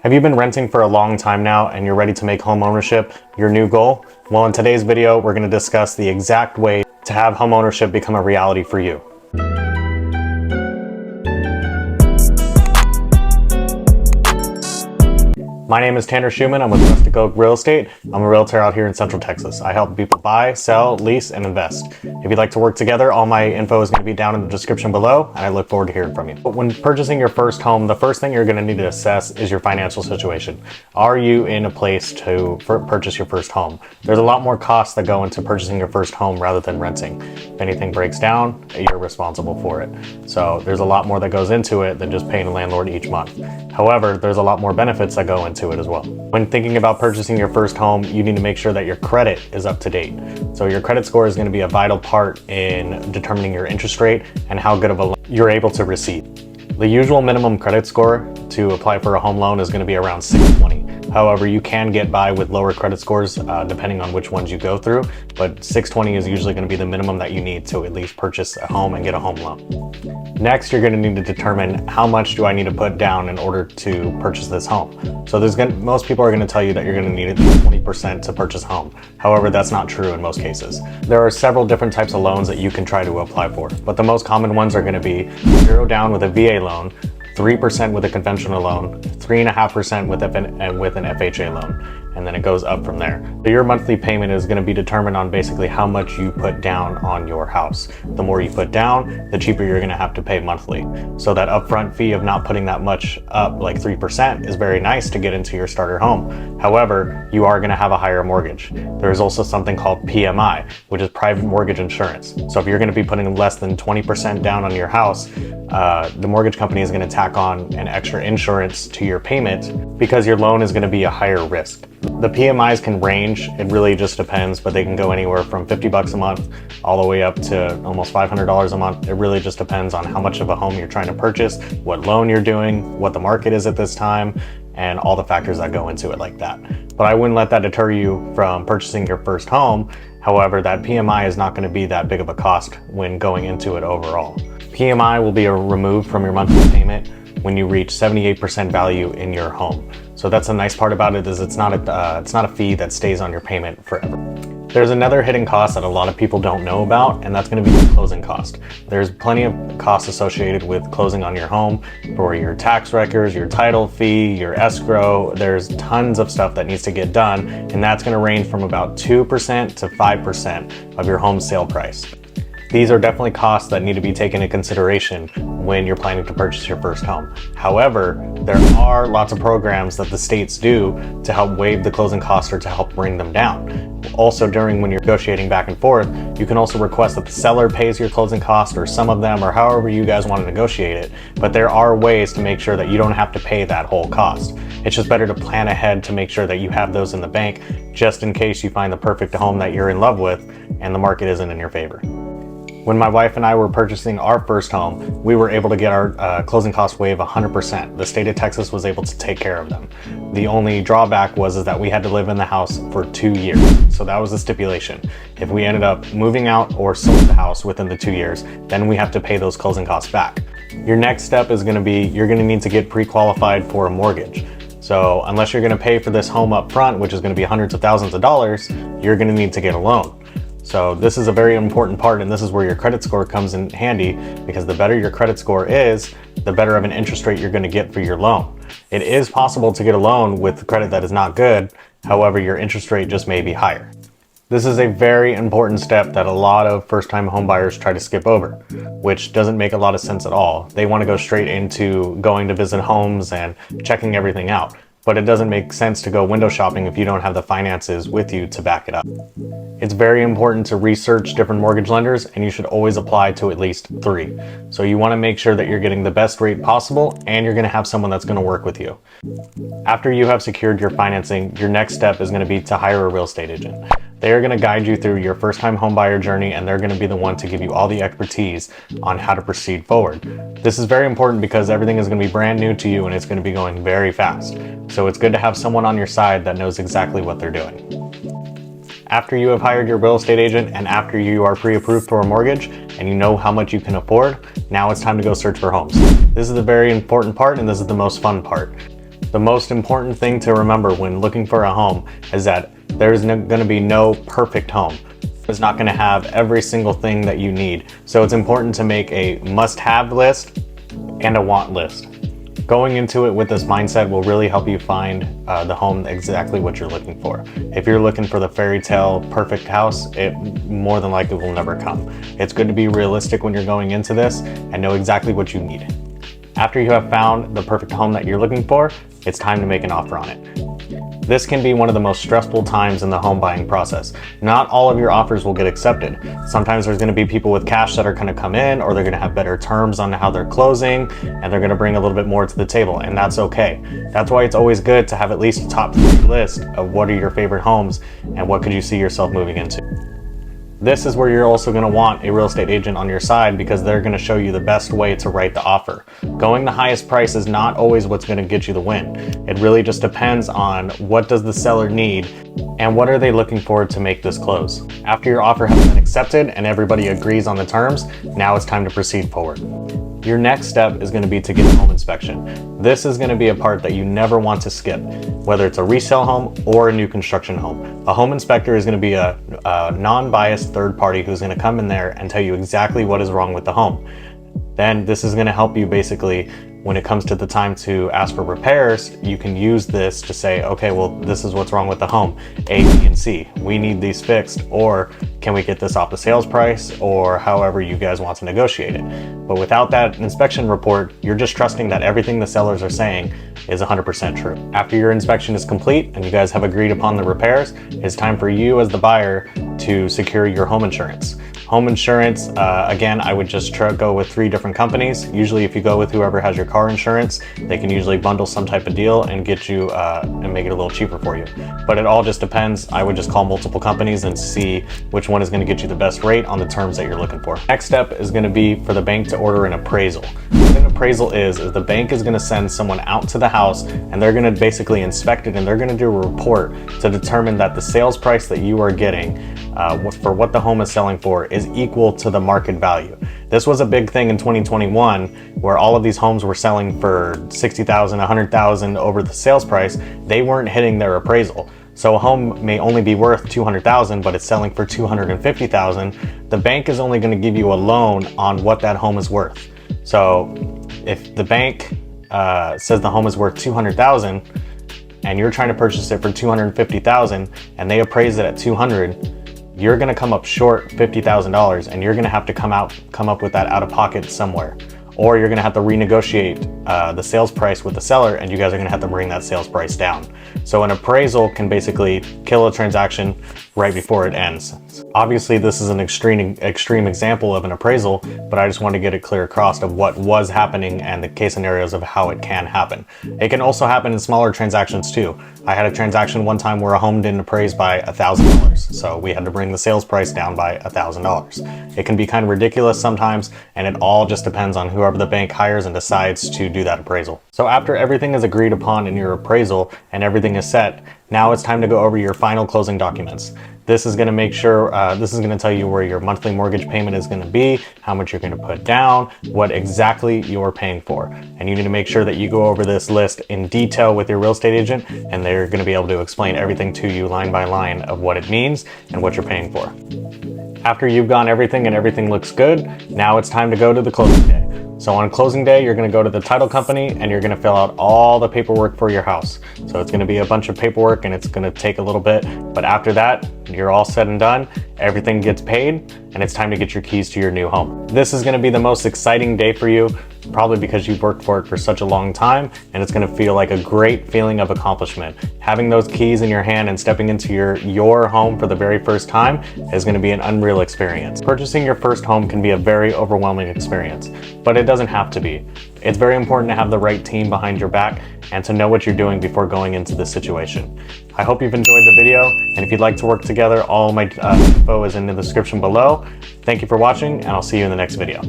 Have you been renting for a long time now and you're ready to make home ownership your new goal? Well, in today's video, we're going to discuss the exact way to have home ownership become a reality for you. My name is Tanner Schumann. I'm with Rustic Oak Real Estate. I'm a realtor out here in Central Texas. I help people buy, sell, lease, and invest. If you'd like to work together, all my info is going to be down in the description below, and I look forward to hearing from you. But when purchasing your first home, the first thing you're going to need to assess is your financial situation. Are you in a place to purchase your first home? There's a lot more costs that go into purchasing your first home rather than renting. If anything breaks down, you're responsible for it. So there's a lot more that goes into it than just paying a landlord each month. However, there's a lot more benefits that go into it as well. When thinking about purchasing your first home, you need to make sure that your credit is up to date. So your credit score is going to be a vital part in determining your interest rate and how good of a loan you're able to receive. The usual minimum credit score to apply for a home loan is going to be around 620. However, you can get by with lower credit scores depending on which ones you go through, but 620 is usually going to be the minimum that you need to at least purchase a home and get a home loan. Next, you're going to need to determine how much do I need to put down in order to purchase this home. So most people are going to tell you that you're going to need at least 20% to purchase a home. However, that's not true in most cases. There are several different types of loans that you can try to apply for, but the most common ones are going to be 0 down with a VA loan, 3% with a conventional loan, 3.5% with an FHA loan, and then it goes up from there. So your monthly payment is going to be determined on basically how much you put down on your house. The more you put down, the cheaper you're going to have to pay monthly. So that upfront fee of not putting that much up, like 3%, is very nice to get into your starter home. However, you are going to have a higher mortgage. There is also something called PMI, which is private mortgage insurance. So if you're going to be putting less than 20% down on your house, the mortgage company is going to tack on an extra insurance to your payment because your loan is going to be a higher risk. The PMIs can range, it really just depends, but they can go anywhere from 50 bucks a month all the way up to almost $500 a month. It really just depends on how much of a home you're trying to purchase, what loan you're doing, what the market is at this time, and all the factors that go into it like that. But I wouldn't let that deter you from purchasing your first home. However, that PMI is not going to be that big of a cost when going into it overall. PMI will be removed from your monthly payment when you reach 78% value in your home. So that's a nice part about it, is it's not a fee that stays on your payment forever. There's another hidden cost that a lot of people don't know about, and that's going to be the closing cost. There's plenty of costs associated with closing on your home for your tax records, your title fee, your escrow. There's tons of stuff that needs to get done, and that's going to range from about 2% to 5% of your home sale price. These are definitely costs that need to be taken into consideration when you're planning to purchase your first home. However, there are lots of programs that the states do to help waive the closing costs or to help bring them down. Also, when you're negotiating back and forth, you can also request that the seller pays your closing costs, or some of them, or however you guys want to negotiate it. But there are ways to make sure that you don't have to pay that whole cost. It's just better to plan ahead to make sure that you have those in the bank just in case you find the perfect home that you're in love with and the market isn't in your favor. When my wife and I were purchasing our first home, we were able to get our closing cost waived 100%. The state of Texas was able to take care of them. The only drawback was that we had to live in the house for 2 years. So that was the stipulation. If we ended up moving out or sold the house within the 2 years, then we have to pay those closing costs back. Your next step is going to be, you're going to need to get pre-qualified for a mortgage. So unless you're going to pay for this home up front, which is going to be hundreds of thousands of dollars, you're going to need to get a loan. So this is a very important part, and this is where your credit score comes in handy, because the better your credit score is, the better of an interest rate you're going to get for your loan. It is possible to get a loan with credit that is not good. However, your interest rate just may be higher. This is a very important step that a lot of first-time homebuyers try to skip over, which doesn't make a lot of sense at all. They want to go straight into going to visit homes and checking everything out. But it doesn't make sense to go window shopping if you don't have the finances with you to back it up. It's very important to research different mortgage lenders, and you should always apply to at least 3. So you want to make sure that you're getting the best rate possible, and you're going to have someone that's going to work with you. After you have secured your financing, your next step is going to be to hire a real estate agent. They are going to guide you through your first-time homebuyer journey, and they're going to be the one to give you all the expertise on how to proceed forward. This is very important because everything is going to be brand new to you, and it's going to be going very fast. So it's good to have someone on your side that knows exactly what they're doing. After you have hired your real estate agent, and after you are pre-approved for a mortgage and you know how much you can afford, now it's time to go search for homes. This is the very important part, and this is the most fun part. The most important thing to remember when looking for a home is that there's going to be no perfect home. It's not going to have every single thing that you need. So it's important to make a must-have list and a want list. Going into it with this mindset will really help you find the home exactly what you're looking for. If you're looking for the fairy tale perfect house, it more than likely will never come. It's good to be realistic when you're going into this and know exactly what you need. After you have found the perfect home that you're looking for, it's time to make an offer on it. This can be one of the most stressful times in the home buying process. Not all of your offers will get accepted. Sometimes there's going to be people with cash that are going to come in, or they're going to have better terms on how they're closing, and they're going to bring a little bit more to the table, and that's okay. That's why it's always good to have at least a top 3 list of what are your favorite homes and what could you see yourself moving into. This is where you're also going to want a real estate agent on your side, because they're going to show you the best way to write the offer. Going the highest price is not always what's going to get you the win. It really just depends on what does the seller need and what are they looking for to make this close. After your offer has been accepted and everybody agrees on the terms, now it's time to proceed forward. Your next step is going to be to get a home inspection. This is going to be a part that you never want to skip, whether it's a resale home or a new construction home. A home inspector is going to be a non-biased third party who's going to come in there and tell you exactly what is wrong with the home. Then this is going to help you basically, when it comes to the time to ask for repairs, you can use this to say, okay, well, this is what's wrong with the home, A, B, and C. We need these fixed, or can we get this off the sales price, or however you guys want to negotiate it. But without that inspection report, you're just trusting that everything the sellers are saying is 100% true. After your inspection is complete and you guys have agreed upon the repairs, it's time for you as the buyer to secure your home insurance. Home insurance, again, I would just go with 3 different companies. Usually if you go with whoever has your car insurance, they can usually bundle some type of deal and get you and make it a little cheaper for you. But it all just depends. I would just call multiple companies and see which one is going to get you the best rate on the terms that you're looking for. Next step is going to be for the bank to order an appraisal. What an appraisal is the bank is going to send someone out to the house and they're going to basically inspect it, and they're going to do a report to determine that the sales price that you are getting for what the home is selling for is equal to the market value. This was a big thing in 2021 where all of these homes were selling for $60,000, $100,000 over the sales price. They weren't hitting their appraisal. So a home may only be worth $200,000, but it's selling for $250,000. The bank is only going to give you a loan on what that home is worth. So if the bank says the home is worth $200,000 and you're trying to purchase it for $250,000 and they appraise it at $200,000, you're going to come up short $50,000, and you're going to have to come up with that out of pocket somewhere, or you're going to have to renegotiate the sales price with the seller, and you guys are going to have to bring that sales price down. So an appraisal can basically kill a transaction right before it ends. Obviously, this is an extreme example of an appraisal, but I just want to get it clear across of what was happening and the case scenarios of how it can happen. It can also happen in smaller transactions too. I had a transaction one time where a home didn't appraise by $1,000, so we had to bring the sales price down by $1,000. It can be kind of ridiculous sometimes, and it all just depends on whoever the bank hires and decides to do that appraisal. So after everything is agreed upon in your appraisal and everything is set, now it's time to go over your final closing documents. This is going to make sure, this is going to tell you where your monthly mortgage payment is going to be, how much you're going to put down, what exactly you're paying for. And you need to make sure that you go over this list in detail with your real estate agent, and they're going to be able to explain everything to you line by line of what it means and what you're paying for. After you've gone everything and everything looks good, now it's time to go to the closing day. So on closing day, you're going to go to the title company and you're going to fill out all the paperwork for your house. So it's going to be a bunch of paperwork and it's going to take a little bit, but after that, you're all said and done, everything gets paid, and it's time to get your keys to your new home. This is going to be the most exciting day for you, probably because you've worked for it for such a long time, and it's going to feel like a great feeling of accomplishment. Having those keys in your hand and stepping into your home for the very first time is going to be an unreal experience. Purchasing your first home can be a very overwhelming experience, but it doesn't have to be. It's very important to have the right team behind your back and to know what you're doing before going into this situation. I hope you've enjoyed the video, and if you'd like to work together, all my info is in the description below. Thank you for watching, and I'll see you in the next video.